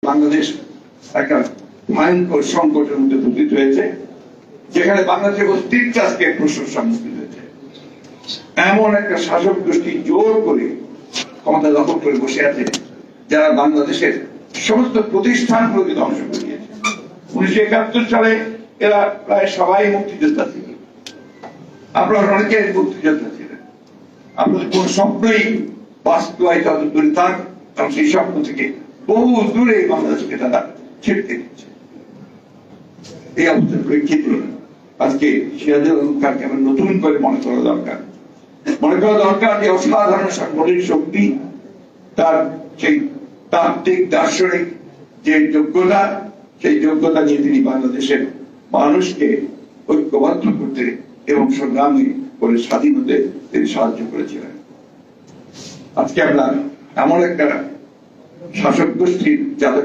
বাংলাদেশ একটা ভয়ঙ্কর সংকটের মধ্যে পতিত হয়েছে, যেখানে বাংলাদেশের অস্তিত্ব আজকে প্রশ্নের সম্মুখীন হয়েছে। এমন একটা শাসক গোষ্ঠী জোর করে ক্ষমতা দখল করে বসে আছে, যারা বাংলাদেশের সমস্ত প্রতিষ্ঠানগুলোকে ধ্বংস করে দিয়েছে। 1971 সালে এরা প্রায় সবাই মুক্তিযোদ্ধা ছিল, আপনারা অনেকে মুক্তিযোদ্ধা ছিলেন। আপনাদের কোন স্বপ্নই বাস্তবায়িত দূরে থাক, কারণ সেই স্বপ্ন থেকে বহু দূরে বাংলাদেশকে তারা ছিটকে দিচ্ছে। এই অবস্থার প্রেক্ষিতে আজকে সিরাজুল খানকে আমরা নতুন করে মনে করা দরকার যে অসাধারণ সাংগঠনিক শক্তি, তার সেই তাত্ত্বিক দার্শনিক যে যোগ্যতা, সেই যোগ্যতা নিয়ে তিনি বাংলাদেশের মানুষকে ঐক্যবদ্ধ করতে এবং সংগ্রামী করে স্বাধীন হতে তিনি সাহায্য করেছিলেন। আজকে আমরা এমন একটা শাসক গোষ্ঠীর যাতে